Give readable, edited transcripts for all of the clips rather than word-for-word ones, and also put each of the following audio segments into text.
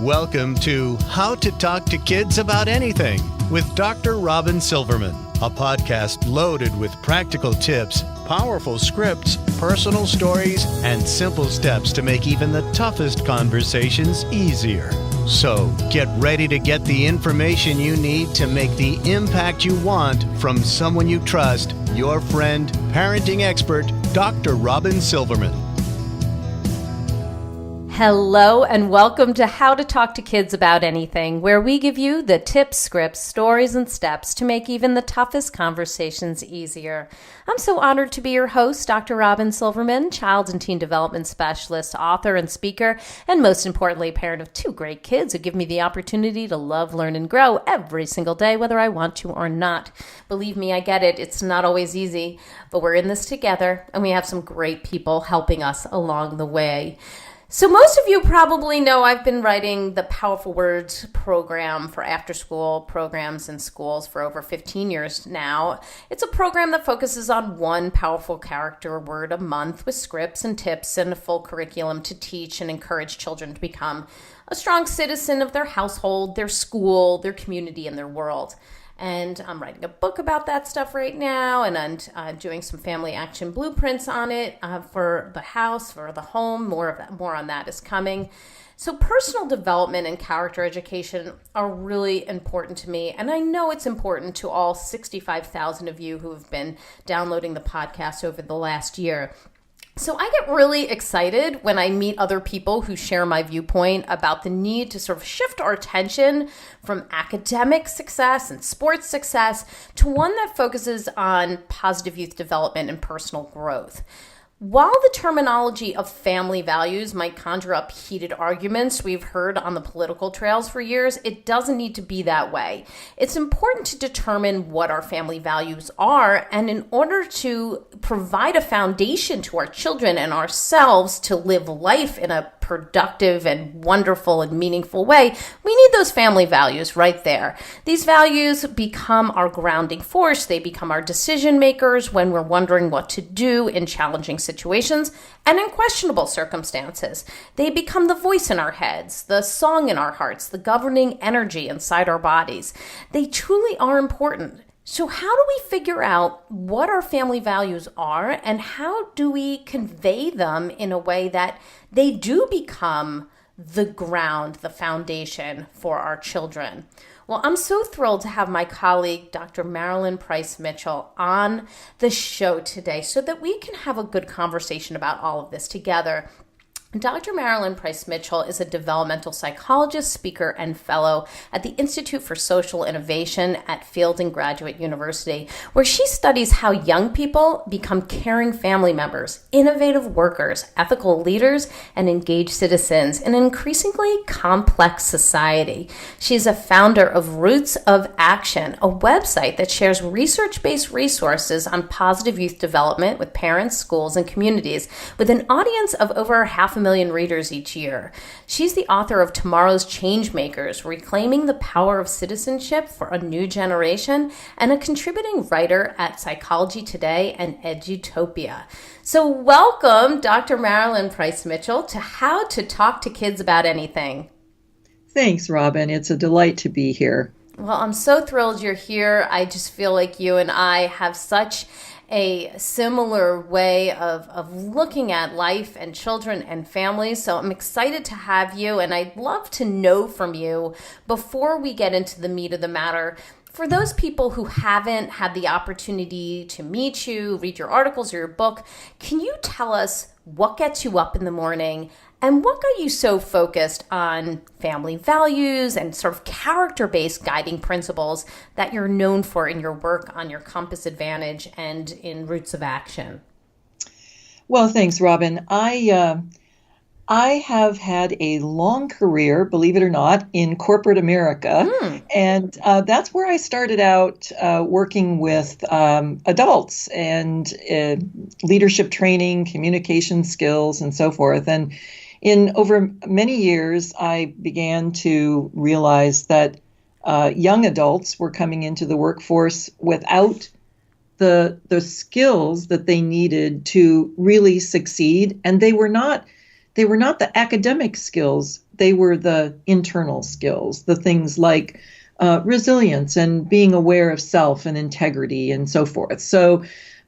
Welcome to How to Talk to Kids About Anything with Dr. Robyn Silverman, a podcast loaded with practical tips, powerful scripts, personal stories, and simple steps to make even the toughest conversations easier. So get ready to get the information you need to make the impact you want from someone you trust, your friend, parenting expert, Dr. Robyn Silverman. Hello and welcome to How to Talk to Kids About Anything, where we give you the tips, scripts, stories, and steps to make even the toughest conversations easier. I'm so honored to be your host, Dr. Robyn Silverman, child and teen development specialist, author, and speaker, and most importantly, parent of two great kids who give me the opportunity to love, learn, and grow every single day, whether I want to or not. Believe me, I get it. It's not always easy, but we're in this together, and we have some great people helping us along the way. So most of you probably know I've been writing the Powerful Words program for after-school programs in schools for over 15 years now. It's a program that focuses on one powerful character word a month with scripts and tips and a full curriculum to teach and encourage children to become a strong citizen of their household, their school, their community, and their world. And I'm writing a book about that stuff right now, and I'm doing some family action blueprints on it for the house, for the home. More on that is coming. So personal development and character education are really important to me, and I know it's important to all 65,000 of you who have been downloading the podcast over the last year. So I get really excited when I meet other people who share my viewpoint about the need to sort of shift our attention from academic success and sports success to one that focuses on positive youth development and personal growth. While the terminology of family values might conjure up heated arguments we've heard on the political trails for years, it doesn't need to be that way. It's important to determine what our family values are, and in order to provide a foundation to our children and ourselves to live life in a productive and wonderful and meaningful way, we need those family values right there. These values become our grounding force. They become our decision makers when we're wondering what to do in challenging situations and in questionable circumstances. They become the voice in our heads, the song in our hearts, the governing energy inside our bodies. They truly are important. So how do we figure out what our family values are, and how do we convey them in a way that they do become the ground, the foundation for our children? Well, I'm so thrilled to have my colleague, Dr. Marilyn Price-Mitchell, on the show today so that we can have a good conversation about all of this together. Dr. Marilyn Price-Mitchell is a developmental psychologist, speaker, and fellow at the Institute for Social Innovation at Fielding Graduate University, where she studies how young people become caring family members, innovative workers, ethical leaders, and engaged citizens in an increasingly complex society. She's a founder of Roots of Action, a website that shares research-based resources on positive youth development with parents, schools, and communities, with an audience of over 500,000 readers each year. She's the author of Tomorrow's Changemakers, Reclaiming the Power of Citizenship for a New Generation, and a contributing writer at Psychology Today and Edutopia. So welcome, Dr. Marilyn Price-Mitchell, to How to Talk to Kids About Anything. Thanks, Robyn. It's a delight to be here. Well, I'm so thrilled you're here. I just feel like you and I have such a similar way of looking at life and children and families. So I'm excited to have you, and I'd love to know from you before we get into the meat of the matter. For those people who haven't had the opportunity to meet you, read your articles or your book, can you tell us what gets you up in the morning and what got you so focused on family values and sort of character-based guiding principles that you're known for in your work on your Compass Advantage and in Roots of Action? Well, thanks, Robyn. I have had a long career, believe it or not, in corporate America. And that's where I started out working with adults and leadership training, communication skills, and so forth. And in over many years, I began to realize that young adults were coming into the workforce without the skills that they needed to really succeed, and they were not they were not the academic skills, they were the internal skills, the things like resilience and being aware of self and integrity and so forth. So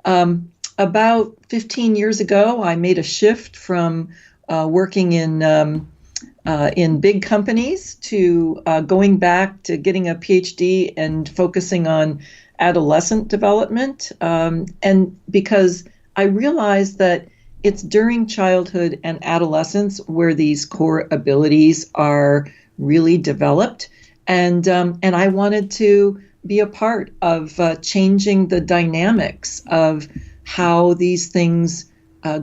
about 15 years ago, I made a shift from working in big companies to going back to getting a PhD and focusing on adolescent development. And because I realized that it's during childhood and adolescence where these core abilities are really developed. And I wanted to be a part of changing the dynamics of how these things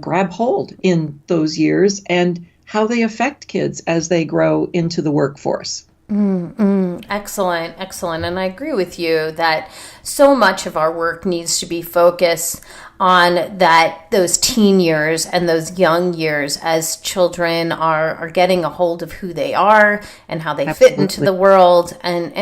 grab hold in those years and how they affect kids as they grow into the workforce. Excellent, excellent. And I agree with you that so much of our work needs to be focused on those teen years and those young years as children are getting a hold of who they are and how they Absolutely. fit into the world and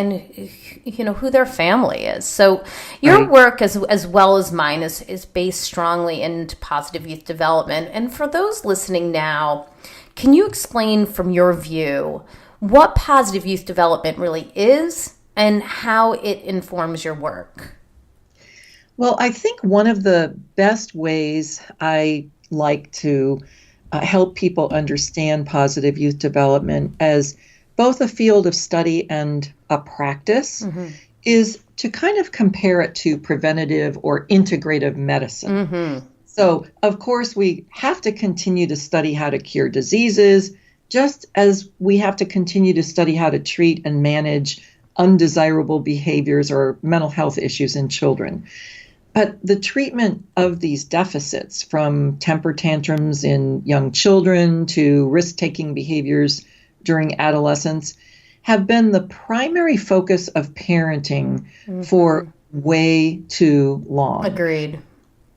who their family is. So your Right. work as well as mine is based strongly into positive youth development. And for those listening now, can you explain from your view what positive youth development really is and how it informs your work? Well, I think one of the best ways I like to help people understand positive youth development as both a field of study and a practice is to kind of compare it to preventative or integrative medicine. So, of course, we have to continue to study how to cure diseases, just as we have to continue to study how to treat and manage undesirable behaviors or mental health issues in children. But the treatment of these deficits, from temper tantrums in young children to risk-taking behaviors during adolescence, have been the primary focus of parenting for way too long. Agreed.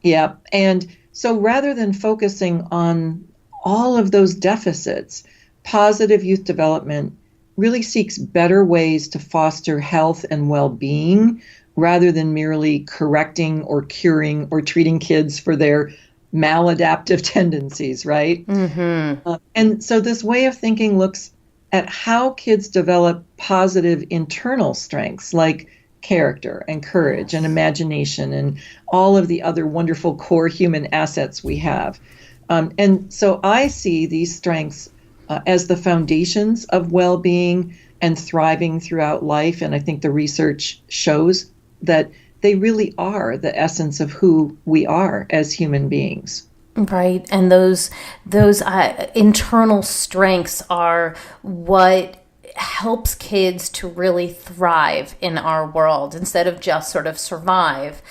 Yeah. And so rather than focusing on all of those deficits, positive youth development really seeks better ways to foster health and well-being rather than merely correcting or curing or treating kids for their maladaptive tendencies, right? And so this way of thinking looks at how kids develop positive internal strengths like character and courage and imagination and all of the other wonderful core human assets we have. And so I see these strengths as the foundations of well-being and thriving throughout life. And I think the research shows that they really are the essence of who we are as human beings. Right. And those internal strengths are what helps kids to really thrive in our world instead of just sort of survive.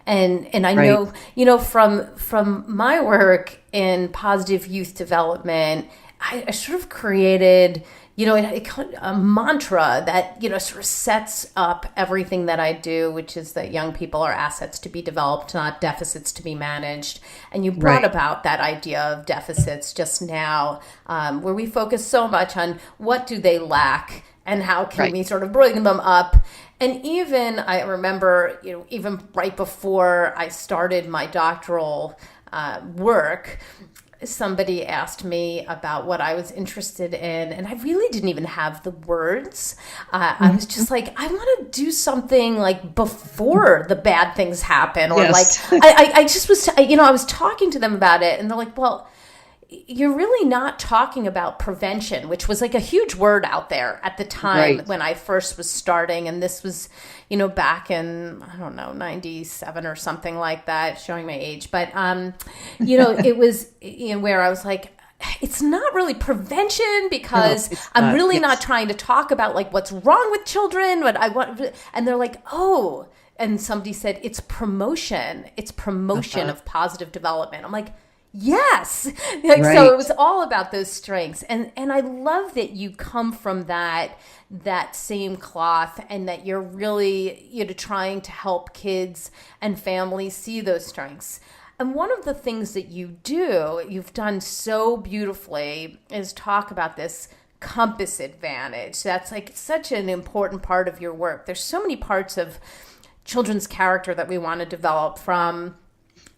And I Right. know, from my work in positive youth development, I sort of created, a mantra that, sort of sets up everything that I do, which is that young people are assets to be developed, not deficits to be managed. And you brought Right. about that idea of deficits just now, where we focus so much on what do they lack and how can Right. we sort of bring them up. And even I remember, even right before I started my doctoral work, somebody asked me about what I was interested in, and I really didn't even have the words. I was just like, I want to do something like before the bad things happen, or Yes. like I just was, I was talking to them about it, and they're like, well, you're really not talking about prevention, which was like a huge word out there at the time Right. when I first was starting. And this was, back in, I don't know, 97 or something like that, showing my age. But, it was where I was like, it's not really prevention because No, it's I'm not. really Yes. not trying to talk about like what's wrong with children, but I want, and they're like, oh, and somebody said, it's promotion of positive development. I'm like, yes. Like, Right. So it was all about those strengths. And I love that you come from that same cloth and that you're really, trying to help kids and families see those strengths. And one of the things that you've done so beautifully is talk about this compass advantage. That's like such an important part of your work. There's so many parts of children's character that we want to develop, from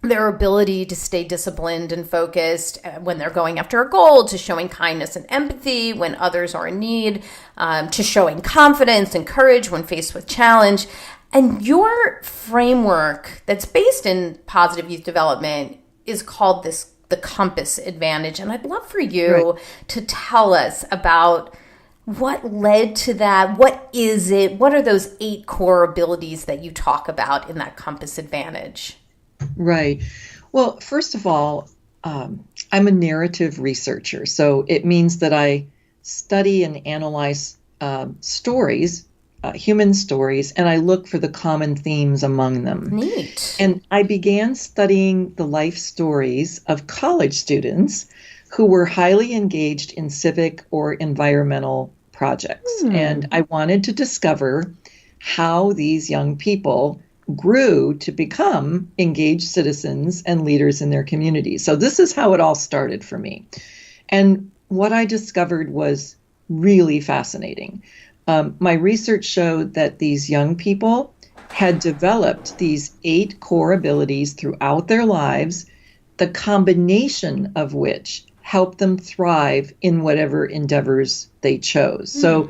their ability to stay disciplined and focused when they're going after a goal, to showing kindness and empathy when others are in need, to showing confidence and courage when faced with challenge. And your framework that's based in positive youth development is called the Compass Advantage. And I'd love for you to tell us about what led to that. What is it? What are those 8 core abilities that you talk about in that Compass Advantage? Right. Well, first of all, I'm a narrative researcher. So it means that I study and analyze stories, human stories, and I look for the common themes among them. Neat. And I began studying the life stories of college students who were highly engaged in civic or environmental projects. And I wanted to discover how these young people grew to become engaged citizens and leaders in their communities. So this is how it all started for me. And what I discovered was really fascinating. My research showed that these young people had developed these 8 core abilities throughout their lives, the combination of which helped them thrive in whatever endeavors they chose. So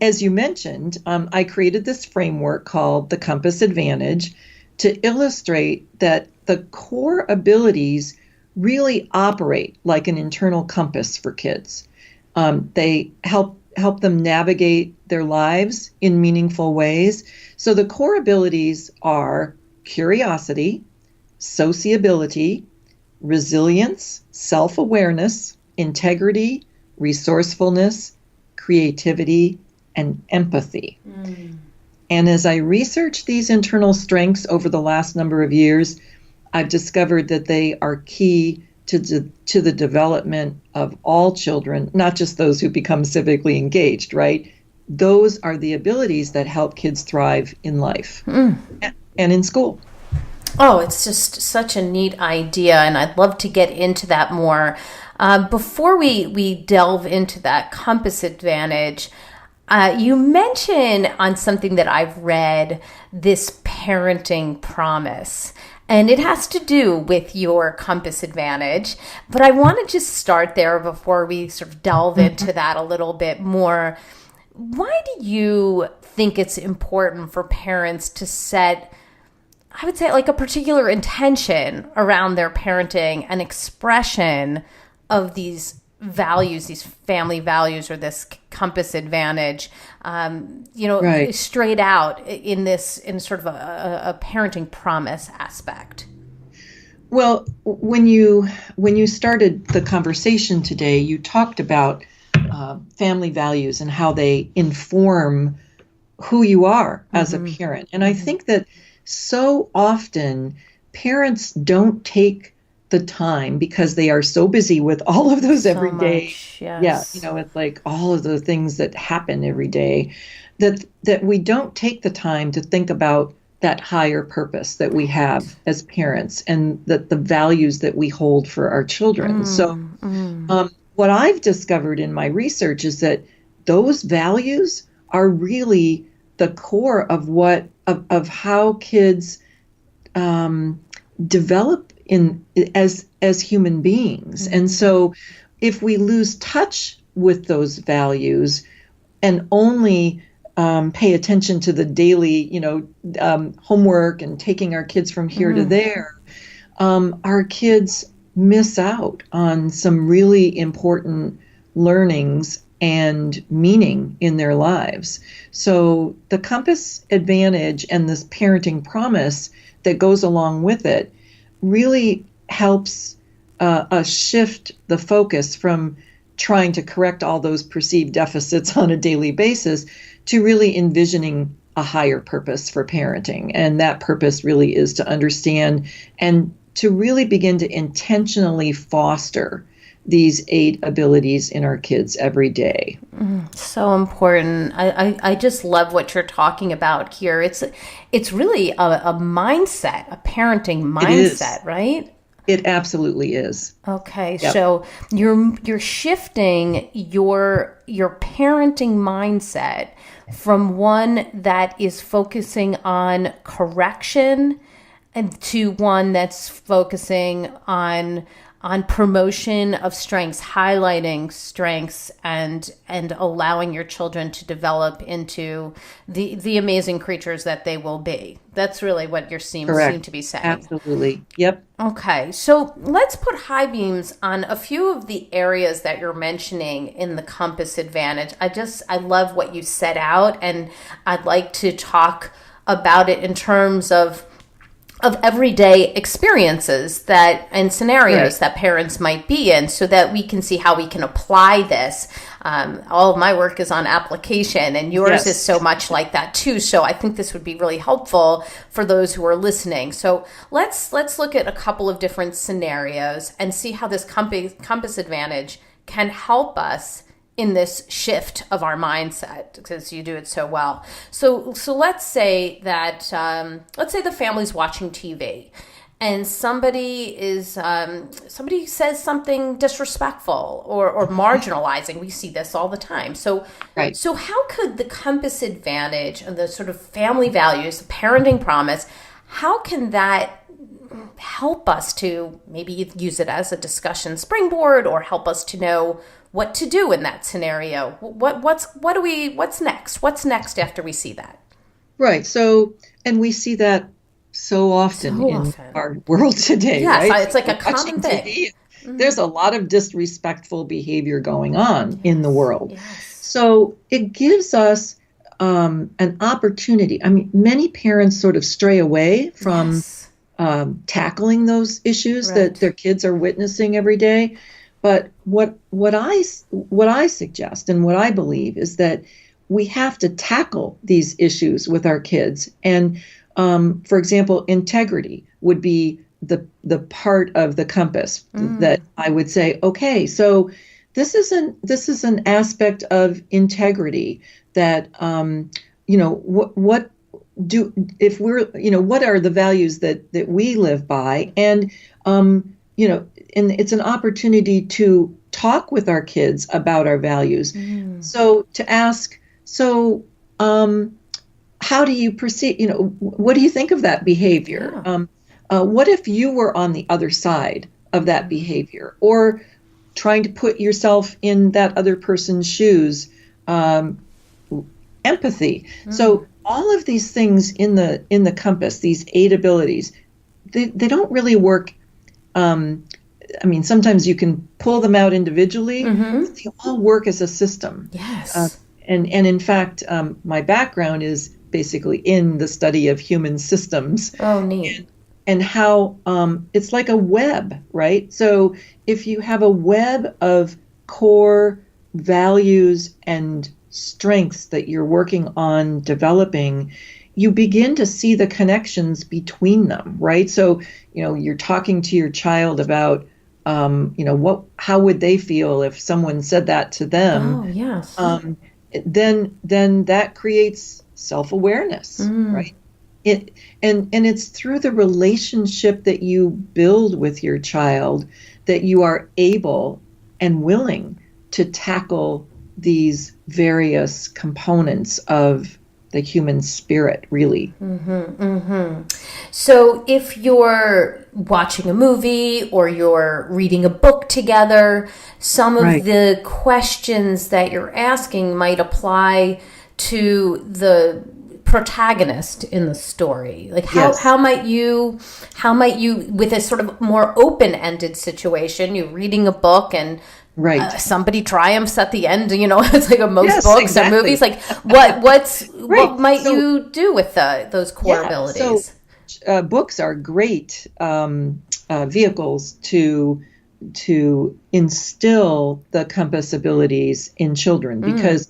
as you mentioned, I created this framework called the Compass Advantage to illustrate that the core abilities really operate like an internal compass for kids. They help them navigate their lives in meaningful ways. So the core abilities are curiosity, sociability, resilience, self-awareness, integrity, resourcefulness, creativity, and empathy. And as I researched these internal strengths over the last number of years, I've discovered that they are key to the development of all children, not just those who become civically engaged, right? Those are the abilities that help kids thrive in life and in school. Oh, it's just such a neat idea, and I'd love to get into that more. Before we delve into that Compass Advantage, you mention on something that I've read, this parenting promise, and it has to do with your Compass Advantage. But I want to just start there before we sort of delve into that a little bit more. Why do you think it's important for parents to set, I would say, like a particular intention around their parenting, an expression of these values, these family values, or this Compass Advantage, straight out in sort of a parenting promise aspect? Well, when you started the conversation today, you talked about family values and how they inform who you are as a parent. And I think that so often parents don't take the time because they are so busy with all of those every day. Yes. Yeah, it's like all of the things that happen every day that we don't take the time to think about that higher purpose that we have as parents and that the values that we hold for our children. So what I've discovered in my research is that those values are really the core of how kids develop as human beings. And so if we lose touch with those values and only pay attention to the daily, homework and taking our kids from here to there, our kids miss out on some really important learnings and meaning in their lives. So the Compass Advantage and this parenting promise that goes along with it really helps us shift the focus from trying to correct all those perceived deficits on a daily basis to really envisioning a higher purpose for parenting. And that purpose really is to understand and to really begin to intentionally foster these 8 abilities in our kids every day. So important. I just love what you're talking about here. It's really a mindset, a parenting mindset, right? It absolutely is. Okay, Yep. So you're shifting your parenting mindset from one that is focusing on correction and to one that's focusing on promotion of strengths, highlighting strengths, and allowing your children to develop into the amazing creatures that they will be. That's really what you seem to be saying. Absolutely. Yep. Okay, so let's put high beams on a few of the areas that you're mentioning in the Compass Advantage. I love what you set out, and I'd like to talk about it in terms of everyday experiences and scenarios that parents might be in, so that we can see how we can apply this. All of my work is on application, and yours is so much like that too. So I think this would be really helpful for those who are listening. So let's look at a couple of different scenarios and see how this Compass Advantage can help us in this shift of our mindset, because you do it so well. So let's say that the family's watching TV, and somebody says something disrespectful or marginalizing. We see this all the time. So how could the Compass Advantage and the sort of family values, the parenting promise, how can that help us to maybe use it as a discussion springboard, or help us to know what to do in that scenario? What's next? What's next after we see that? Right. So, and we see that so often in our world today. Yes, right? It's like a common thing. TV, there's a lot of disrespectful behavior going on in the world. Yes. So it gives us an opportunity. I mean, many parents sort of stray away from tackling those issues that their kids are witnessing every day. But what I suggest and what I believe is that we have to tackle these issues with our kids. And for example, integrity would be the part of the compass that I would say, okay, so this is an aspect of integrity that what are the values that we live by, and and it's an opportunity to talk with our kids about our values. So to ask, how do you perceive, what do you think of that behavior? What if you were on the other side of that behavior, or trying to put yourself in that other person's shoes? Empathy. So all of these things in the compass, these 8 abilities, they don't really work. I mean, sometimes you can pull them out individually, but they all work as a system. Yes. And in fact, my background is basically in the study of human systems. Oh, neat. And how it's like a web, right? So if you have a web of core values and strengths that you're working on developing, you begin to see the connections between them, right? So, you're talking to your child about, how would they feel if someone said that to them? Oh, yes. Then that creates self-awareness, right? And it's through the relationship that you build with your child that you are able and willing to tackle these various components of the human spirit, really. So if you're watching a movie or you're reading a book together, some of the questions that you're asking might apply to the protagonist in the story. Like how might you with a sort of more open-ended situation, you're reading a book and somebody triumphs at the end, it's like most books or movies. Like what might you do with those core abilities? So books are great vehicles to instill the compass abilities in children, because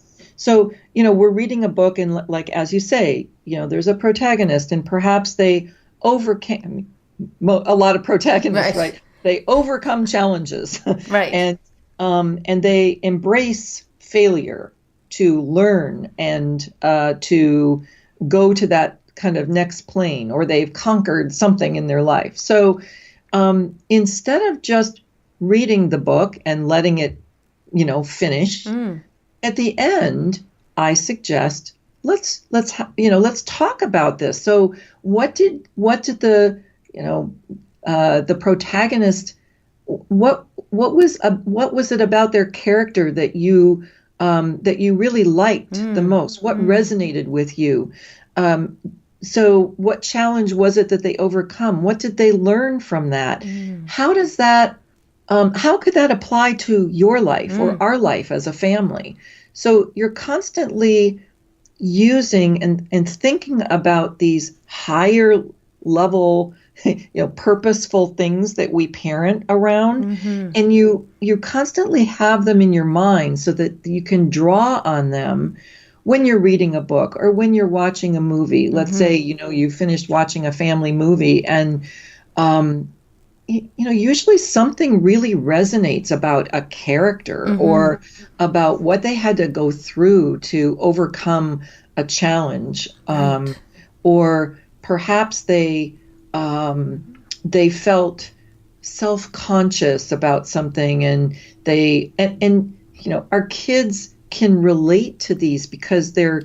we're reading a book, and like, as you say, there's a protagonist, and perhaps they overcame a lot of protagonists, right? They overcome challenges, right? And they embrace failure to learn and to go to that kind of next plane, or they've conquered something in their life. So instead of just reading the book and letting it, finish, at the end, I suggest let's talk about this. So what did the the protagonist, what was it about their character that you really liked the most? What resonated with you? So what challenge was it that they overcome? What did they learn from that? How does that, how could that apply to your life or our life as a family? So you're constantly using and thinking about these higher level, purposeful things that we parent around, and you constantly have them in your mind so that you can draw on them when you're reading a book or when you're watching a movie. Let's say, you finished watching a family movie and, usually something really resonates about a character or about what they had to go through to overcome a challenge. Or perhaps they felt self-conscious about something, and our kids can relate to these because they're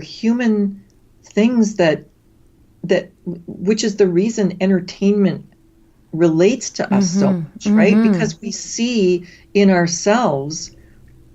human things that which is the reason entertainment relates to us so much, right? Because we see in ourselves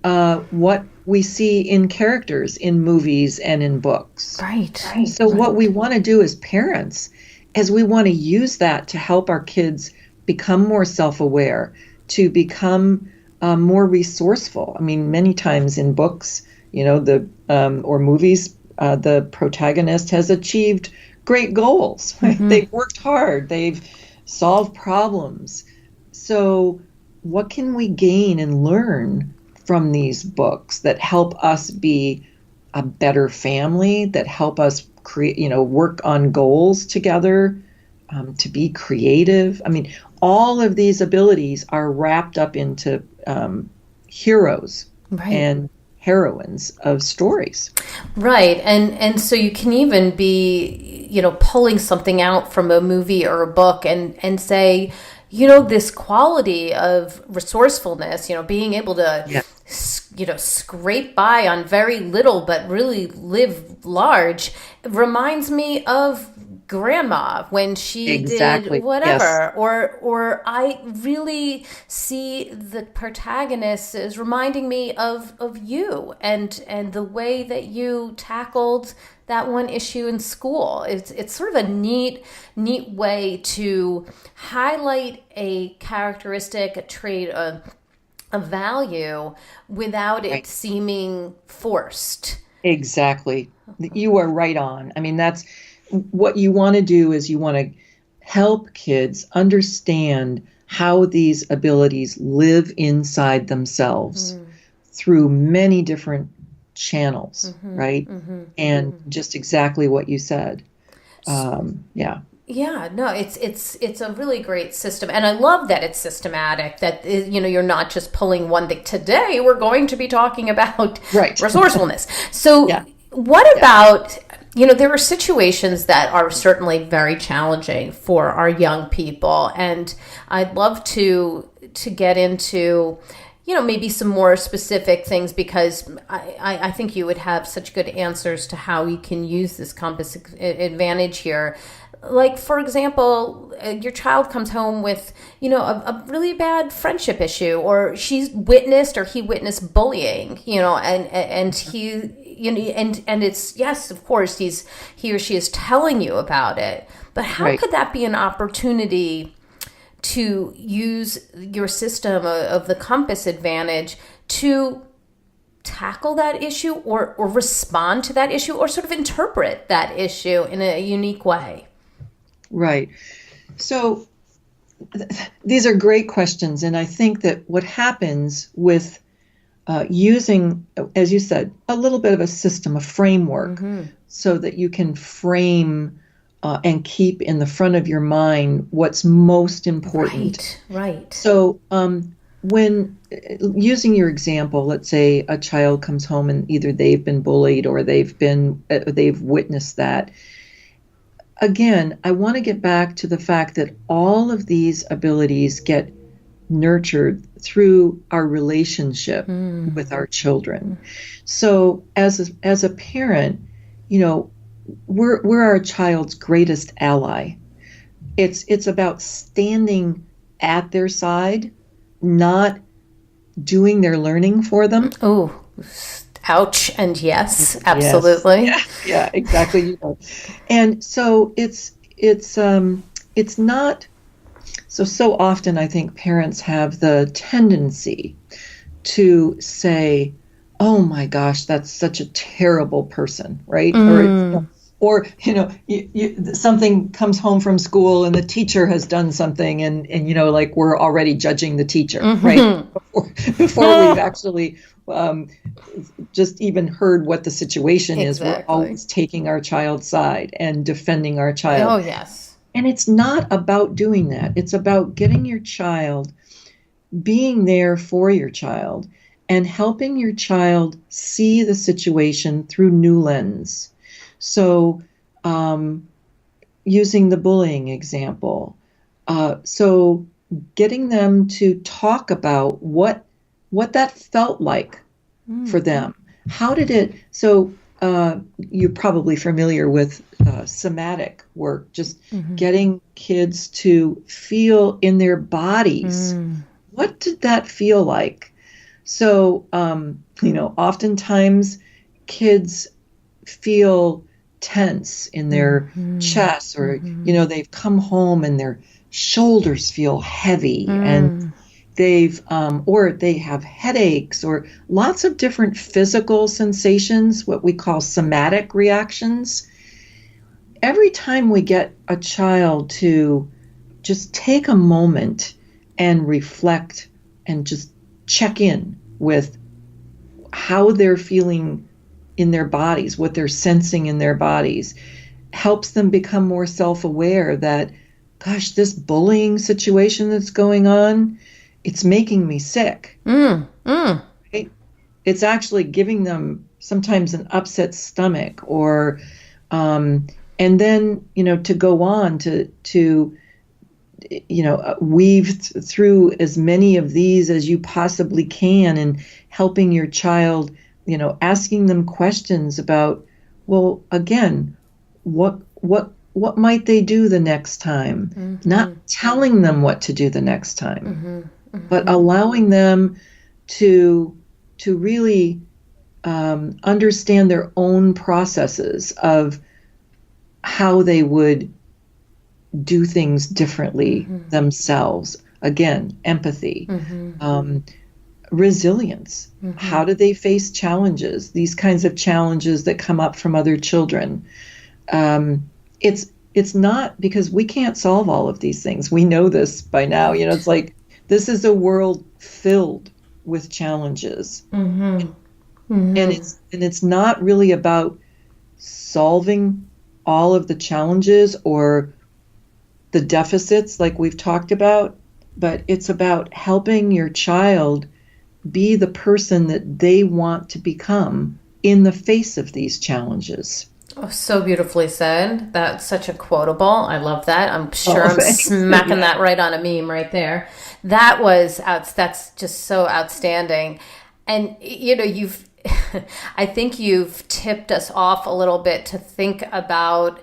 what we see in characters in movies and in books. Right. So what we want to do as parents is we want to use that to help our kids become more self-aware, to become more resourceful. I mean, many times in books, or movies, the protagonist has achieved great goals. Right? They've worked hard. They've solved problems. So what can we gain and learn from these books that help us be a better family, that help us create, work on goals together, to be creative? I mean, all of these abilities are wrapped up into heroes and heroines of stories. Right. And so you can even be, pulling something out from a movie or a book and say, this quality of resourcefulness, being able to, scrape by on very little, but really live large, reminds me of grandma when she did whatever. Yes. Or I really see the protagonist as reminding me of you and the way that you tackled that one issue in school. It's sort of a neat way to highlight a characteristic, a trait, a value without it seeming forced. Exactly. You are right on. I mean, that's what you want to do, is you want to help kids understand how these abilities live inside themselves through many different channels, right? And just exactly what you said. Yeah, no, it's a really great system, and I love that it's systematic. That you're not just pulling one thing. Today we're going to be talking about resourcefulness. So, what about there are situations that are certainly very challenging for our young people, and I'd love to get into maybe some more specific things, because I think you would have such good answers to how you can use this compass advantage here. Like, for example, your child comes home with, a really bad friendship issue, or he witnessed bullying, and he, and it's, yes, of course, he or she is telling you about it. But how could that be an opportunity to use your system of the compass advantage to tackle that issue or respond to that issue, or sort of interpret that issue in a unique way? Right. So these are great questions. And I think that what happens with using, as you said, a little bit of a system, a framework, so that you can frame and keep in the front of your mind what's most important. Right. So when using your example, let's say a child comes home and either they've been bullied or they've witnessed that. Again, I want to get back to the fact that all of these abilities get nurtured through our relationship with our children. So as a parent, we're our child's greatest ally. It's about standing at their side, not doing their learning for them. Oh, ouch. And yes, absolutely. Yes. Yeah, exactly. And so it's not so often I think parents have the tendency to say, "Oh my gosh, that's such a terrible person," right? Or something comes home from school and the teacher has done something, and like we're already judging the teacher, right? Before we've actually just even heard what the situation is. We're always taking our child's side and defending our child. Oh, yes. And it's not about doing that. It's about getting your child, being there for your child, and helping your child see the situation through new lens. So, using the bullying example, so getting them to talk about what that felt like for them. How did it? So, you're probably familiar with somatic work, just getting kids to feel in their bodies. What did that feel like? So, oftentimes kids feel tense in their chest, or they've come home and their shoulders feel heavy, and or they have headaches, or lots of different physical sensations, what we call somatic reactions. Every time we get a child to just take a moment and reflect and just check in with how they're feeling in their bodies, what they're sensing in their bodies, helps them become more self-aware that, gosh, this bullying situation that's going on, it's making me sick. Right? It's actually giving them sometimes an upset stomach, or and then to go on to weave through as many of these as you possibly can, and helping your child, asking them questions about, well, again, what might they do the next time? Not telling them what to do the next time, but allowing them to really understand their own processes of how they would do things differently themselves. Again, empathy, resilience. How do they face challenges? These kinds of challenges that come up from other children. It's not because we can't solve all of these things. We know this by now. It's like, this is a world filled with challenges. And it's not really about solving all of the challenges or the deficits like we've talked about, but it's about helping your child be the person that they want to become in the face of these challenges. Oh, so beautifully said. That's such a quotable. I love that. I'm sure I'm smacking that right on a meme right there. That's just so outstanding. And, I think you've tipped us off a little bit to think about,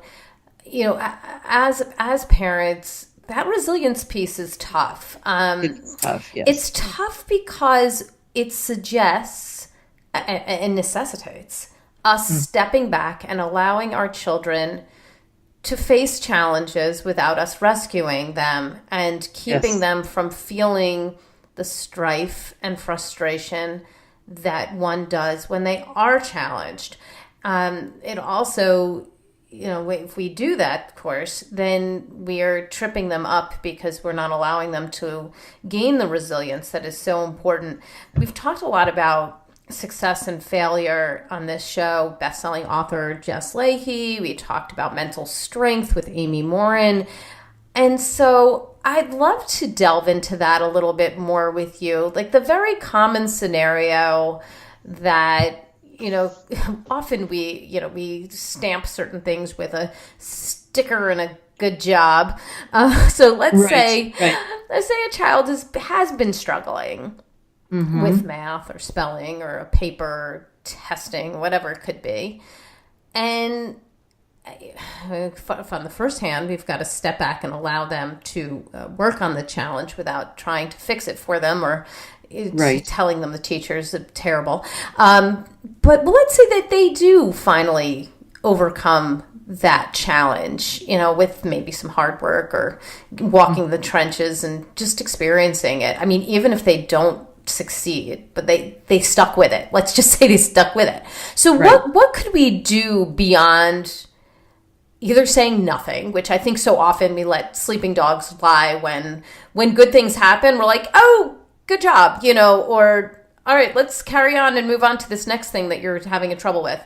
as parents, that resilience piece is tough. It's tough, yes. It's tough because it suggests and necessitates us stepping back and allowing our children to face challenges without us rescuing them and keeping them from feeling the strife and frustration that one does when they are challenged. It also, if we do that, of course, then we are tripping them up because we're not allowing them to gain the resilience that is so important. We've talked a lot about success and failure on this show. Best-selling author Jess Leahy. We talked about mental strength with Amy Morin. And so I'd love to delve into that a little bit more with you. Like the very common scenario that, often we stamp certain things with a sticker and a good job. So let's say a child has been struggling with math or spelling or a paper testing, whatever it could be. And from the first hand, we've got to step back and allow them to work on the challenge without trying to fix it for them or telling them the teacher's terrible. But let's say that they do finally overcome that challenge, with maybe some hard work or walking the trenches and just experiencing it. I mean, even if they don't succeed, but they stuck with it. Let's just say they stuck with it. So what could we do beyond either saying nothing, which I think so often we let sleeping dogs lie when good things happen. We're like, oh, good job, or all right, let's carry on and move on to this next thing that you're having a trouble with.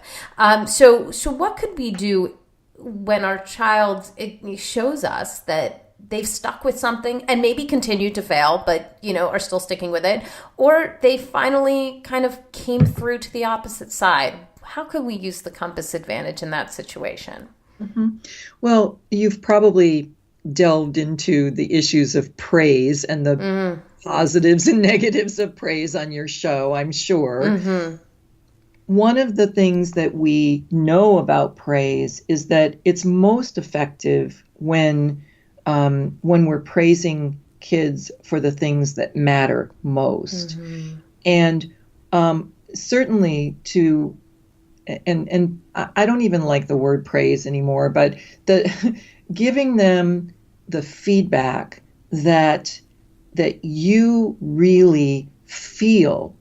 So what could we do when our child it shows us that they've stuck with something and maybe continue to fail, but, are still sticking with it, or they finally kind of came through to the opposite side? How could we use the compass advantage in that situation? Mm-hmm. Well, you've probably delved into the issues of praise and the positives and negatives of praise on your show, I'm sure. Mm-hmm. One of the things that we know about praise is that it's most effective when we're praising kids for the things that matter most. Mm-hmm. And certainly and I don't even like the word praise anymore, but giving them the feedback that you really feel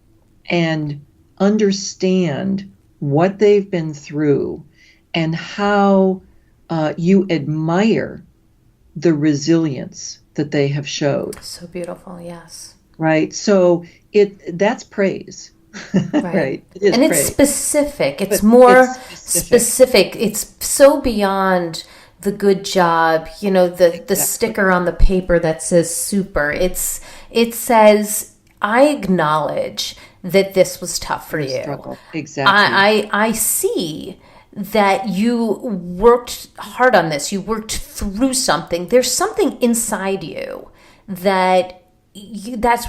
and understand what they've been through and how you admire the resilience that they have showed. So beautiful, yes. Right. So that's praise. Right. It is and praise. It's specific. It's more specific. It's so beyond the good job, the sticker on the paper that says super. It says, I acknowledge that this was tough for you. Struggle. Exactly. I see that you worked hard on this. You worked through something. There's something inside you that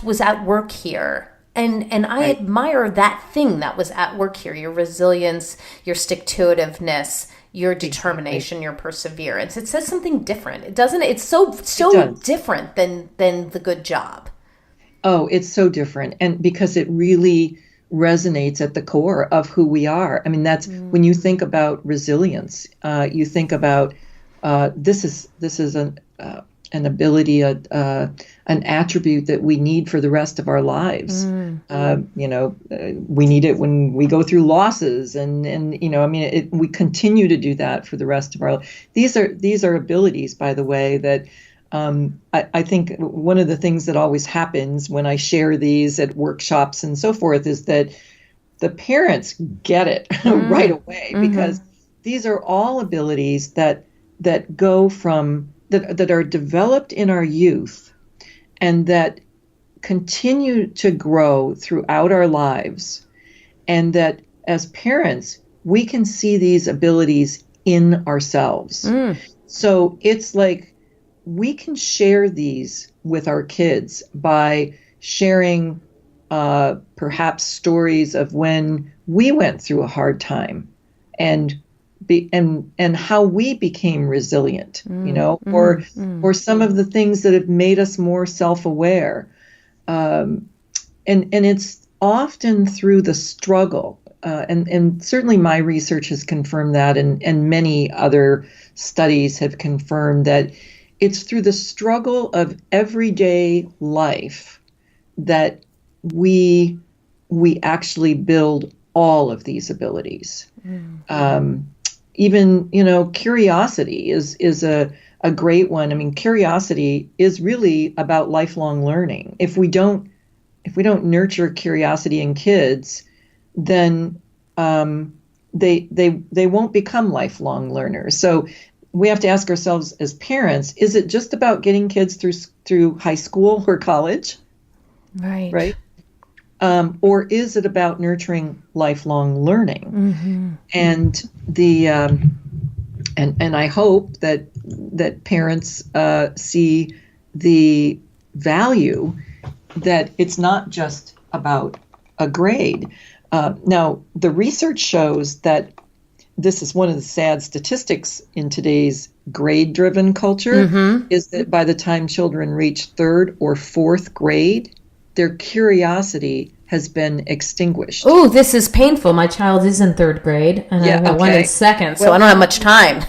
was at work here. And I admire that thing that was at work here, your resilience, your stick-to-itiveness, your determination, your perseverance. It says something different. It doesn't. It's so different than the good job. Oh, it's so different. And because it really resonates at the core of who we are. I mean, that's when you think about resilience, you think about this is an ability, an attribute that we need for the rest of our lives. We need it when we go through losses, and we continue to do that for the rest of our life. These are abilities, by the way, that I think one of the things that always happens when I share these at workshops and so forth is that the parents get it right away, because these are all abilities that go from that are developed in our youth and that continue to grow throughout our lives, and that as parents we can see these abilities in ourselves. So it's like we can share these with our kids by sharing perhaps stories of when we went through a hard time and how we became resilient, or some of the things that have made us more self-aware. And it's often through the struggle. And certainly my research has confirmed that, and many other studies have confirmed that it's through the struggle of everyday life that we actually build all of these abilities. Even, curiosity is a great one. I mean, curiosity is really about lifelong learning. If we don't nurture curiosity in kids, then they won't become lifelong learners. So we have to ask ourselves as parents, is it just about getting kids through high school or college? Right. Or is it about nurturing lifelong learning? And and I hope that parents see the value that it's not just about a grade. Now, the research shows that this is one of the sad statistics in today's grade-driven culture, is that by the time children reach third or fourth grade, their curiosity has been extinguished. Oh, this is painful. My child is in third grade, and I got one in second, so I don't have much time.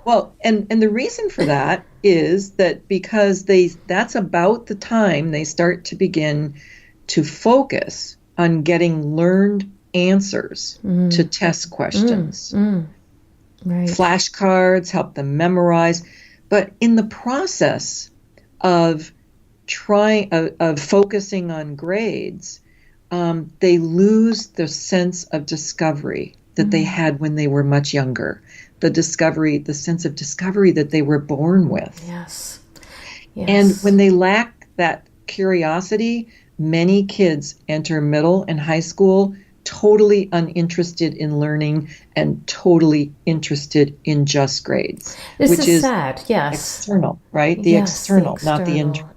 Well, and the reason for that is that because that's about the time they start to begin to focus on getting learned answers to test questions. Right. Flashcards help them memorize, but in the process of focusing on grades, they lose the sense of discovery that they had when they were much younger. The sense of discovery that they were born with. Yes. And when they lack that curiosity, many kids enter middle and high school totally uninterested in learning and totally interested in just grades. Which is sad, yes. External, right? The external, not the internal.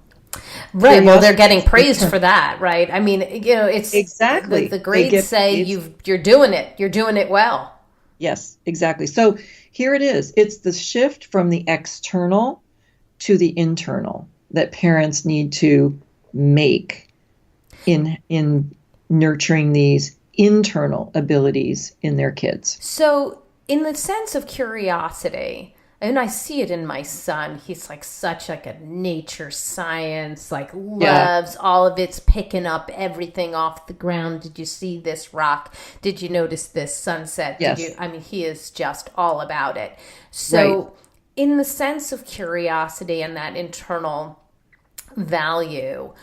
Right. Well, they're getting praised for that, right? I mean, it's exactly the grades say you're doing it. You're doing it well. Yes, exactly. So here it is. It's the shift from the external to the internal that parents need to make in nurturing these internal abilities in their kids. So in the sense of curiosity, and I see it in my son, he's like such like a nature science, like loves all of it's picking up everything off the ground. Did you see this rock? Did you notice this sunset? Yes. He is just all about it. So in the sense of curiosity and that internal value,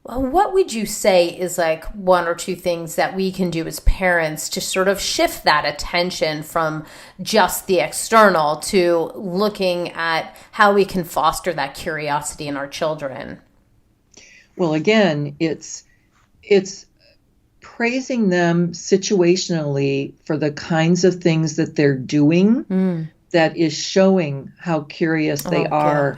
what would you say is like one or two things that we can do as parents to sort of shift that attention from just the external to looking at how we can foster that curiosity in our children? Well, again, it's praising them situationally for the kinds of things that they're doing that is showing how curious they are,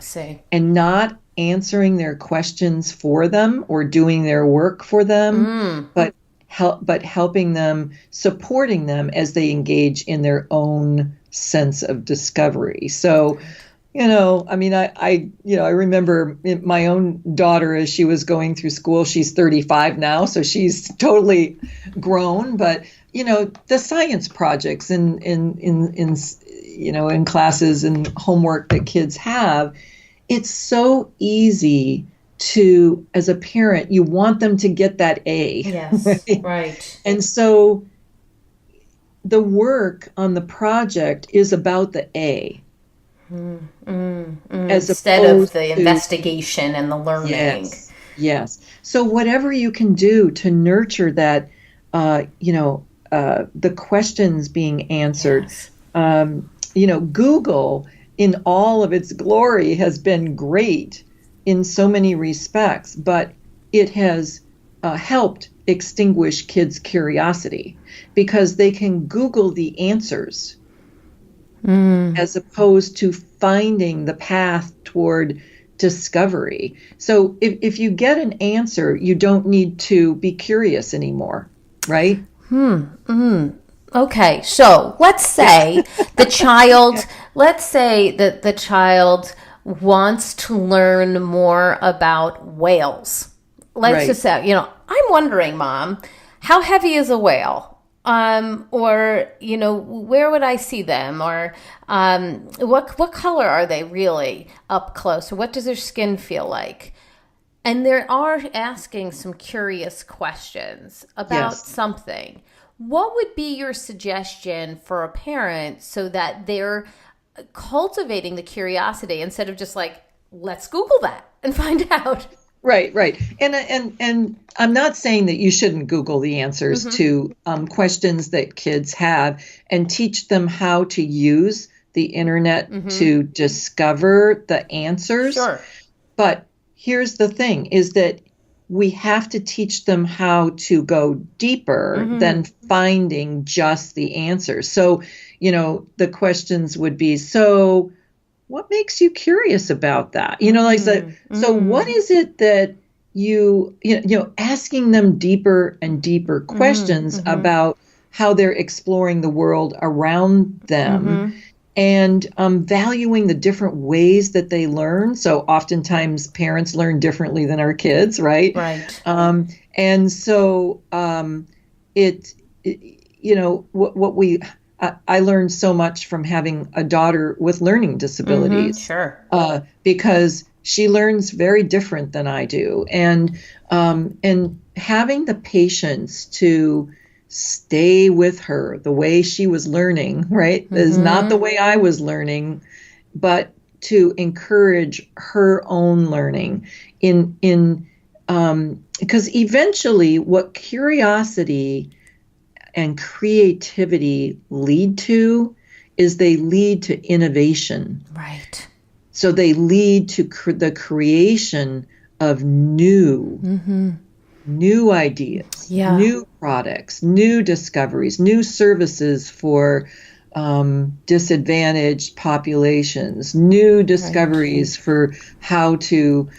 and not answering their questions for them or doing their work for them, but helping them, supporting them as they engage in their own sense of discovery. So, I remember my own daughter as she was going through school. She's 35 now, so she's totally grown. But the science projects in classes and homework that kids have, it's so easy to, as a parent, you want them to get that A. Yes, right. And so the work on the project is about the A. Instead of the investigation and the learning. Yes. So whatever you can do to nurture that, the questions being answered. Google, in all of its glory, has been great in so many respects, but it has helped extinguish kids' curiosity because they can Google the answers as opposed to finding the path toward discovery. So if you get an answer, you don't need to be curious anymore, right? Okay, so let's say the child wants to learn more about whales. Let's just say, I'm wondering, Mom, how heavy is a whale? Or, where would I see them? Or what color are they really up close? Or what does their skin feel like? And they are asking some curious questions about something. What would be your suggestion for a parent so that they're cultivating the curiosity instead of just like, let's Google that and find out? Right. And I'm not saying that you shouldn't Google the answers to questions that kids have and teach them how to use the internet to discover the answers. Sure. But here's the thing, is that we have to teach them how to go deeper than finding just the answers. So, the questions would be, so what makes you curious about that? So what is it that asking them deeper and deeper questions about how they're exploring the world around them, and valuing the different ways that they learn. So oftentimes parents learn differently than our kids, right? Right. And so I learned so much from having a daughter with learning disabilities. Sure. Because she learns very different than I do, and having the patience to stay with her the way she was learning, right, is not the way I was learning, but to encourage her own learning because eventually what curiosity and creativity lead to is they lead to innovation. Right. So they lead to the creation of new ideas, new products, new discoveries, new services for disadvantaged populations, new discoveries for how to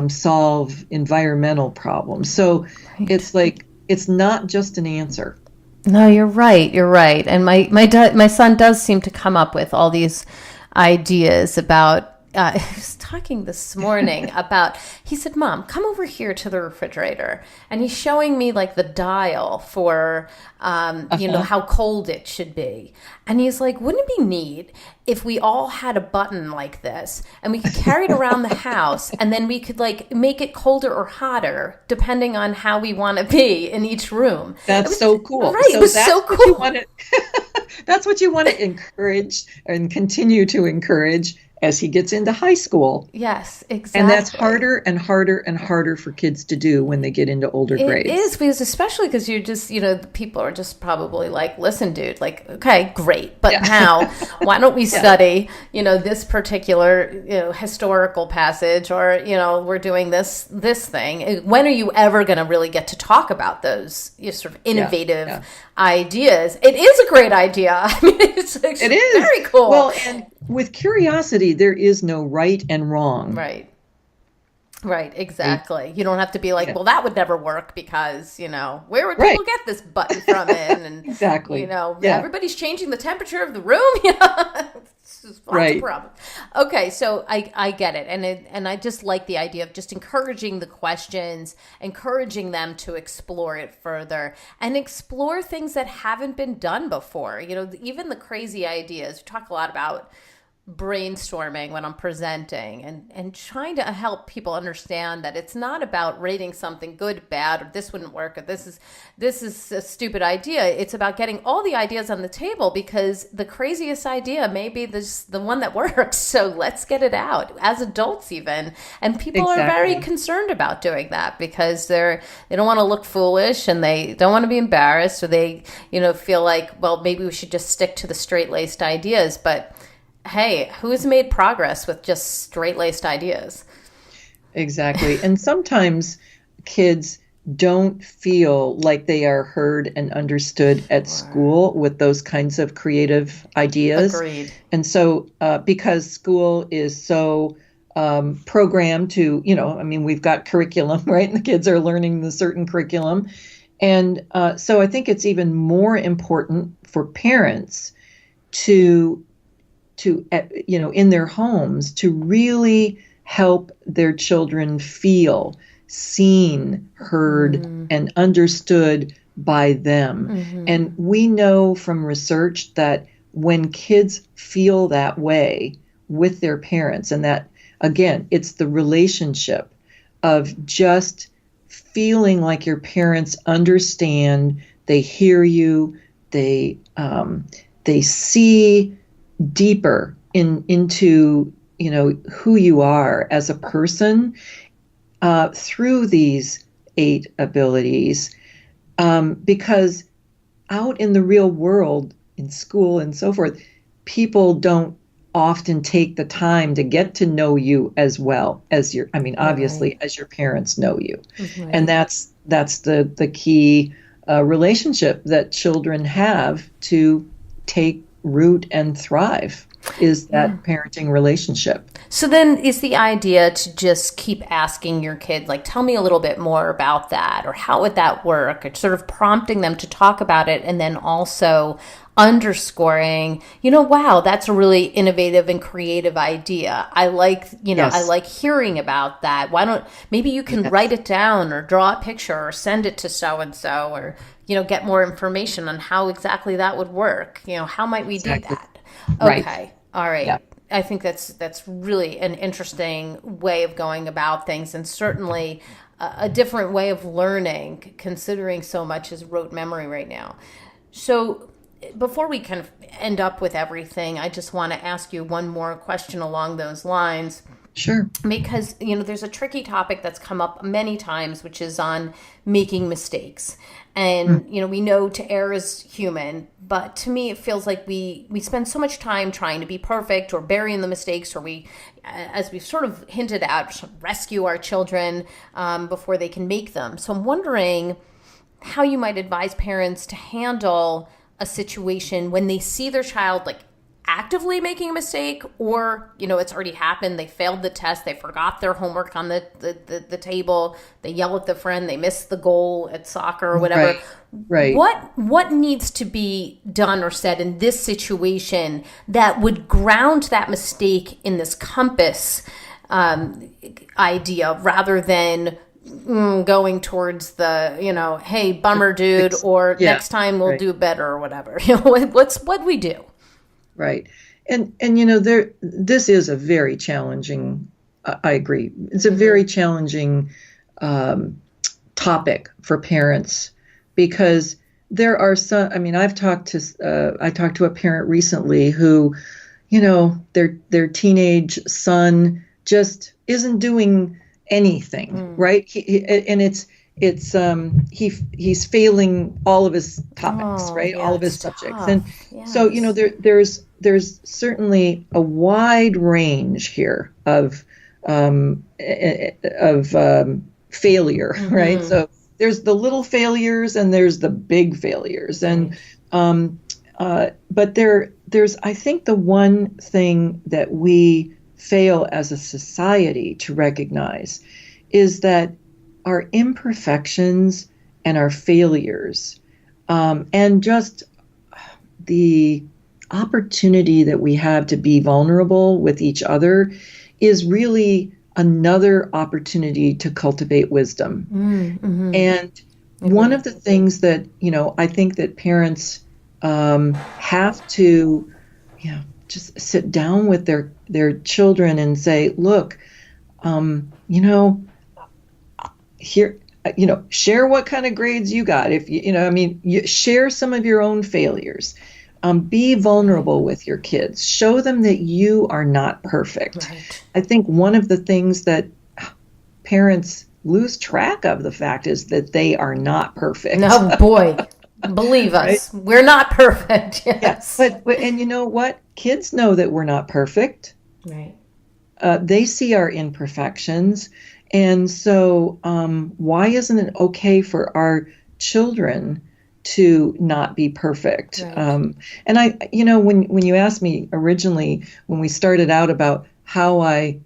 solve environmental problems. So it's like, it's not just an answer. No, you're right. You're right. And my son does seem to come up with all these ideas about. I was talking this morning about, he said, Mom, come over here to the refrigerator. And he's showing me like the dial for, how cold it should be. And he's like, wouldn't it be neat if we all had a button like this and we could carry it around the house and then we could like make it colder or hotter depending on how we want to be in each room. That's so cool. Right. So it was so cool. That's what you want to encourage and continue to encourage as he gets into high school. Yes, exactly. And that's harder and harder and harder for kids to do when they get into older grades. It is, because especially because you're just, people are just probably like, listen, dude, like, okay, great. But now why don't we study, this particular, historical passage, or, we're doing this thing. When are you ever going to really get to talk about those sort of innovative ideas? It is a great idea. I mean, it is very cool. Well, and with curiosity, there is no right and wrong. Right, exactly. You don't have to be like, well, that would never work because, where would people get this button from in? And, exactly. Everybody's changing the temperature of the room. It's just lots of problems. Okay, so I get it. And I just like the idea of just encouraging the questions, encouraging them to explore it further and explore things that haven't been done before. Even the crazy ideas. We talk a lot about brainstorming when I'm presenting and trying to help people understand that it's not about rating something good, bad, or this wouldn't work, or this is a stupid idea. It's about getting all the ideas on the table because the craziest idea may be the one that works. So let's get it out as adults even. And people are very concerned about doing that because they don't want to look foolish and they don't want to be embarrassed, or they, feel like, well, maybe we should just stick to the straight-laced ideas. But hey, who's made progress with just straight-laced ideas? Exactly. And sometimes kids don't feel like they are heard and understood at school with those kinds of creative ideas. Agreed. And so because school is so programmed to, we've got curriculum, right? And the kids are learning the certain curriculum. And so I think it's even more important for parents to in their homes to really help their children feel seen, heard, and understood by them. And we know from research that when kids feel that way with their parents, and that, again, it's the relationship of just feeling like your parents understand, they hear you, they see deeper into who you are as a person through these 8 abilities, because out in the real world, in school and so forth, people don't often take the time to get to know you as well as obviously as your parents know you. And that's the key relationship that children have to take root and thrive. is that parenting relationship. So then is the idea to just keep asking your kid, like, tell me a little bit more about that, or how would that work? Or sort of prompting them to talk about it, and then also underscoring, wow, that's a really innovative and creative idea. I like, Yes. I like hearing about that. Why don't, maybe you can write it down or draw a picture or send it to so-and-so, or, get more information on how exactly that would work. How might we do that? Right. Okay. All right. Yeah. I think that's really an interesting way of going about things, and certainly a different way of learning, considering so much is rote memory right now. So before we kind of end up with everything, I just want to ask you one more question along those lines. Sure. Because, there's a tricky topic that's come up many times, which is on making mistakes. And, we know to err is human, but to me, it feels like we spend so much time trying to be perfect or burying the mistakes, or we, as we've sort of hinted at, rescue our children before they can make them. So I'm wondering how you might advise parents to handle a situation when they see their child actively making a mistake, or it's already happened, they failed the test, they forgot their homework on the table, they yell at the friend, they missed the goal at soccer or whatever. Right. What needs to be done or said in this situation that would ground that mistake in this compass idea, rather than going towards the hey, bummer, dude, or next time we'll do better, or whatever. What we do. Right. And this is a very challenging, I agree. It's a very challenging topic for parents, because there are some, I talked to a parent recently who, their teenage son just isn't doing anything, right? He's failing all of his topics, right? All of his subjects. Tough. And yes. so, there's certainly a wide range here of failure, right? So there's the little failures and there's the big failures. And, but there's, I think, the one thing that we fail as a society to recognize is that our imperfections and our failures, and just the opportunity that we have to be vulnerable with each other, is really another opportunity to cultivate wisdom. And one of the things that, I think that parents have to, just sit down with their children and say, look, here, share what kind of grades you got. If you share some of your own failures. Be vulnerable with your kids. Show them that you are not perfect. Right. I think one of the things that parents lose track of, the fact is that they are not perfect. Oh boy, believe us, right? We're not perfect. Yes. Yeah, but and you know what? Kids know that we're not perfect. Right. They see our imperfections. And so why isn't it okay for our children to not be perfect? Right. And I, when you asked me originally, when we started out, about how I,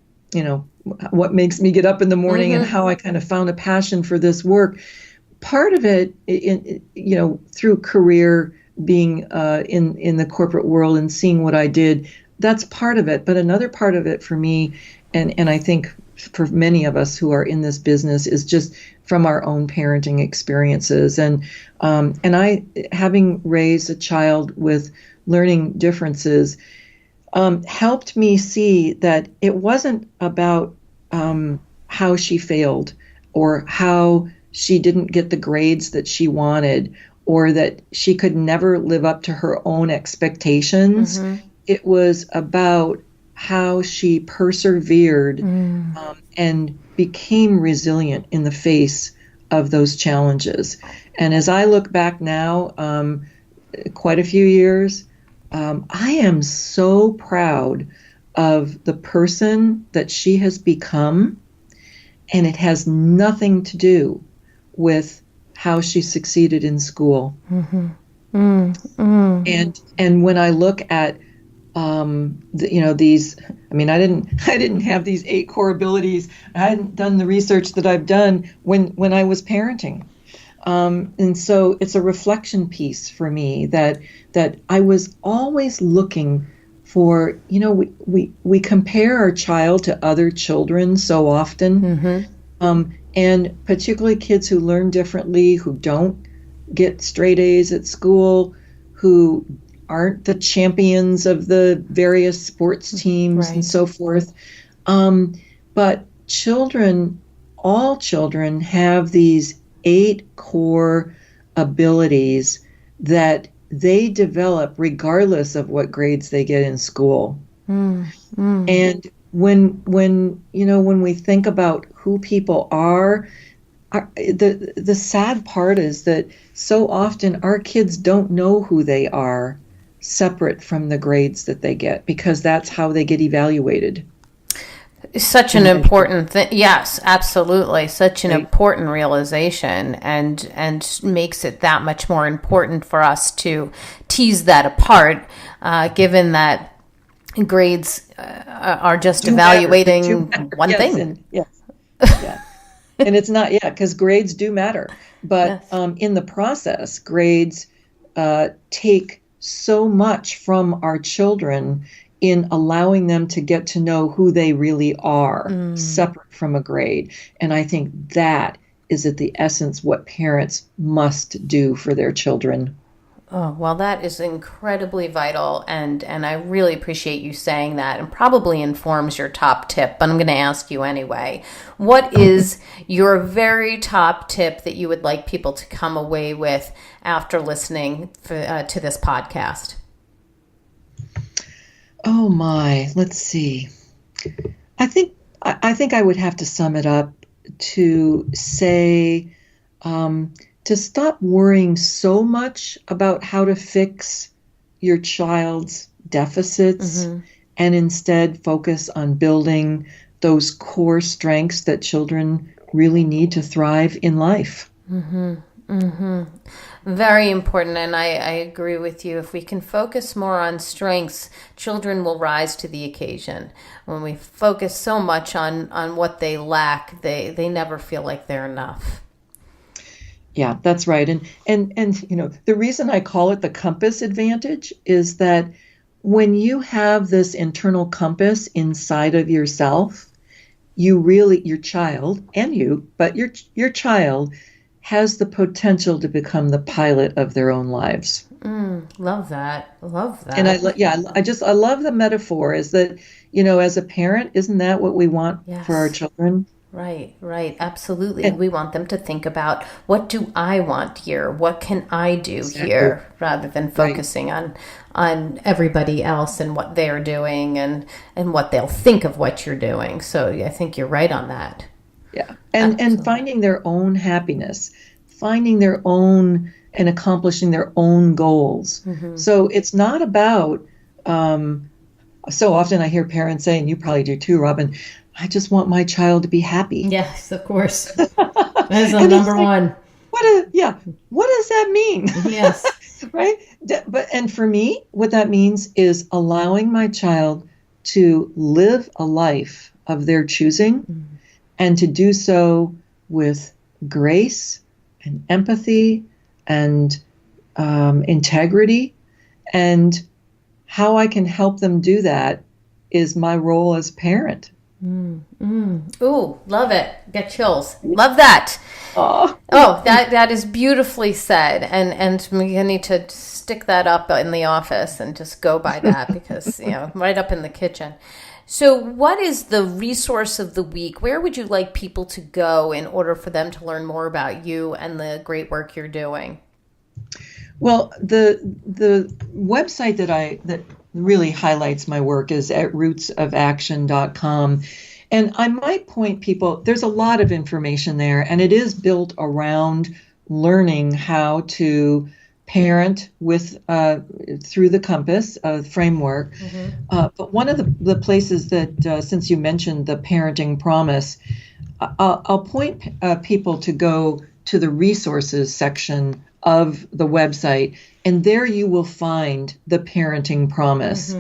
what makes me get up in the morning and how I kind of found a passion for this work, part of it, through career, being in the corporate world and seeing what I did, that's part of it. But another part of it for me, and I think for many of us who are in this business, is just from our own parenting experiences. And I, having raised a child with learning differences, helped me see that it wasn't about how she failed, or how she didn't get the grades that she wanted, or that she could never live up to her own expectations. It was about how she persevered and became resilient in the face of those challenges. And as I look back now, quite a few years, I am so proud of the person that she has become, and it has nothing to do with how she succeeded in school. And when I look at these. I mean, I didn't have these 8 core abilities. I hadn't done the research that I've done when I was parenting. And so it's a reflection piece for me that I was always looking for, we compare our child to other children so often. And particularly kids who learn differently, who don't get straight A's at school, who aren't the champions of the various sports teams and so forth. But all children have these 8 core abilities that they develop regardless of what grades they get in school. And when we think about who people are, the sad part is that so often our kids don't know who they are separate from the grades that they get, because that's how they get evaluated. Such an important thing. Yes, absolutely. Such an important realization, and makes it that much more important for us to tease that apart, given that grades are just evaluating one thing. And it's not, because grades do matter. But in the process, grades take so much from our children in allowing them to get to know who they really are, separate from a grade. And I think that is at the essence what parents must do for their children. Oh, well, that is incredibly vital, and I really appreciate you saying that, and probably informs your top tip, but I'm going to ask you anyway. What is your very top tip that you would like people to come away with after listening to this podcast? Oh my, let's see. I think I would have to sum it up to say, to stop worrying so much about how to fix your child's deficits and instead focus on building those core strengths that children really need to thrive in life. Very important, and I agree with you. If we can focus more on strengths, children will rise to the occasion. When we focus so much on what they lack, they never feel like they're enough. Yeah, that's right. And the reason I call it the compass advantage is that when you have this internal compass inside of yourself, your child and you, but your child has the potential to become the pilot of their own lives. Love that. And I love the metaphor is that, as a parent, isn't that what we want for our children? Right. Absolutely. And we want them to think about, what do I want here? What can I do here? Rather than focusing on everybody else and what they're doing and what they'll think of what you're doing. So I think you're right on that. Yeah. And finding their own happiness, finding their own and accomplishing their own goals. So it's not about, so often I hear parents say, and you probably do too, Robyn, I just want my child to be happy. Yes, of course. That is number one. What does that mean? Yes. Right? And for me, what that means is allowing my child to live a life of their choosing and to do so with grace and empathy and integrity. And how I can help them do that is my role as parent. Ooh, love it. Get chills. Love that. Oh, that is beautifully said. And we need to stick that up in the office and just go by that because, right up in the kitchen. So what is the resource of the week? Where would you like people to go in order for them to learn more about you and the great work you're doing? Well, the website that really highlights my work is at rootsofaction.com. And I might point people, there's a lot of information there, and it is built around learning how to parent with through the compass framework. But one of the places that, since you mentioned the parenting promise, I'll point people to go to the resources section of the website, and there you will find the parenting promise.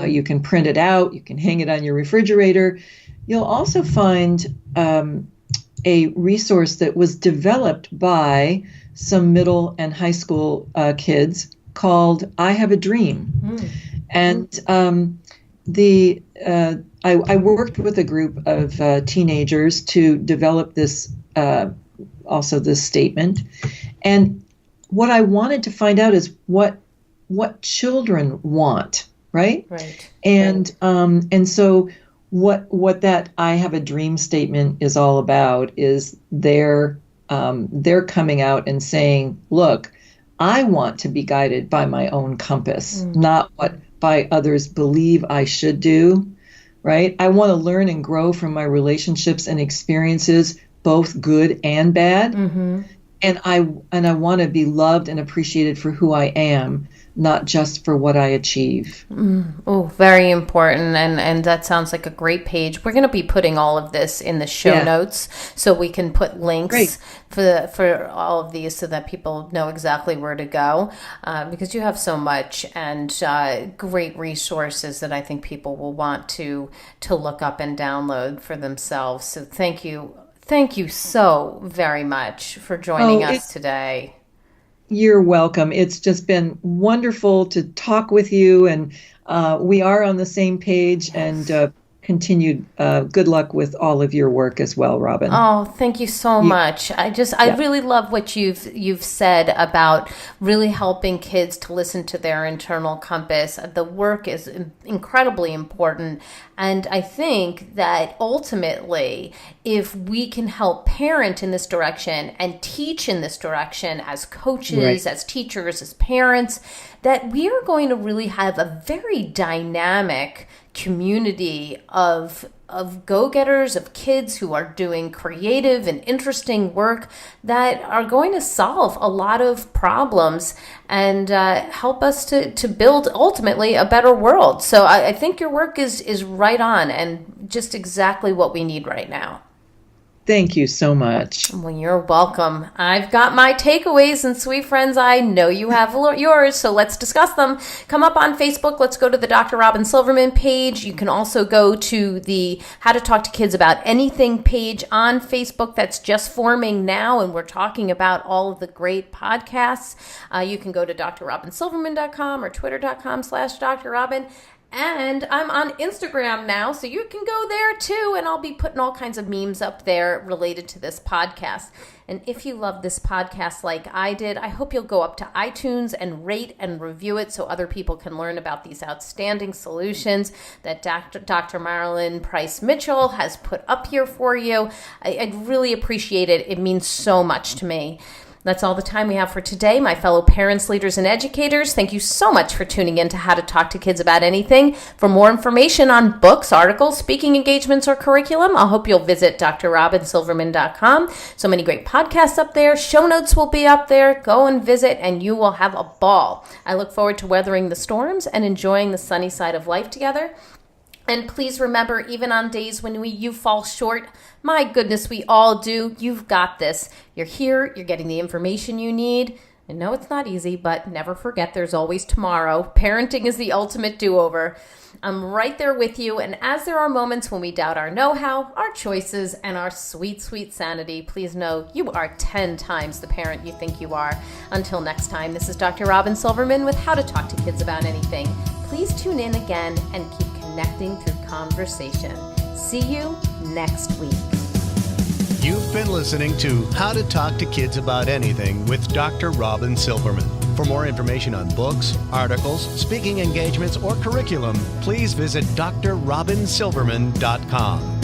You can print it out. You can hang it on your refrigerator. You'll also find a resource that was developed by some middle and high school kids called I Have a Dream. And I worked with a group of teenagers to develop this, also this statement. And what I wanted to find out is what children want, right? Right. And so what that I Have a Dream statement is all about is they're coming out and saying, look, I want to be guided by my own compass, not what by others believe I should do, right? I want to learn and grow from my relationships and experiences, both good and bad. And I want to be loved and appreciated for who I am, not just for what I achieve. Oh, very important. And that sounds like a great page. We're going to be putting all of this in the show notes so we can put links for all of these so that people know exactly where to go, because you have so much and great resources that I think people will want to look up and download for themselves. So thank you. Thank you so very much for joining us today. You're welcome. It's just been wonderful to talk with you, and we are on the same page, and continued good luck with all of your work as well, Robyn. Oh, thank you so much. I really love what you've said about really helping kids to listen to their internal compass. The work is incredibly important. And I think that ultimately, if we can help parent in this direction and teach in this direction as coaches, as teachers, as parents, that we are going to really have a very dynamic community of go-getters, of kids who are doing creative and interesting work that are going to solve a lot of problems and help us to build ultimately a better world. So I think your work is right on and just exactly what we need right now. Thank you so much. Well, you're welcome. I've got my takeaways, and sweet friends, I know you have yours, so let's discuss them. Come up on Facebook. Let's go to the Dr. Robyn Silverman page. You can also go to the How to Talk to Kids About Anything page on Facebook that's just forming now, and we're talking about all of the great podcasts. You can go to drrobynsilverman.com or twitter.com/Dr. Robyn. And I'm on Instagram now, so you can go there too, and I'll be putting all kinds of memes up there related to this podcast. And if you love this podcast like I did, I hope you'll go up to iTunes and rate and review it so other people can learn about these outstanding solutions that Dr. Marilyn Price Mitchell has put up here for you. I'd really appreciate it. It means so much to me. That's all the time we have for today. My fellow parents, leaders, and educators, thank you so much for tuning in to How to Talk to Kids About Anything. For more information on books, articles, speaking engagements, or curriculum, I hope you'll visit drrobynsilverman.com. So many great podcasts up there. Show notes will be up there. Go and visit, and you will have a ball. I look forward to weathering the storms and enjoying the sunny side of life together. And please remember, even on days when you fall short, my goodness, we all do. You've got this. You're here. You're getting the information you need. I know it's not easy, but never forget there's always tomorrow. Parenting is the ultimate do-over. I'm right there with you. And as there are moments when we doubt our know-how, our choices, and our sweet, sweet sanity, please know you are 10 times the parent you think you are. Until next time, this is Dr. Robyn Silverman with How to Talk to Kids About Anything. Please tune in again and keep connecting through conversation. See you next week. You've been listening to How to Talk to Kids About Anything with Dr. Robyn Silverman. For more information on books, articles, speaking engagements, or curriculum, please visit drrobynsilverman.com.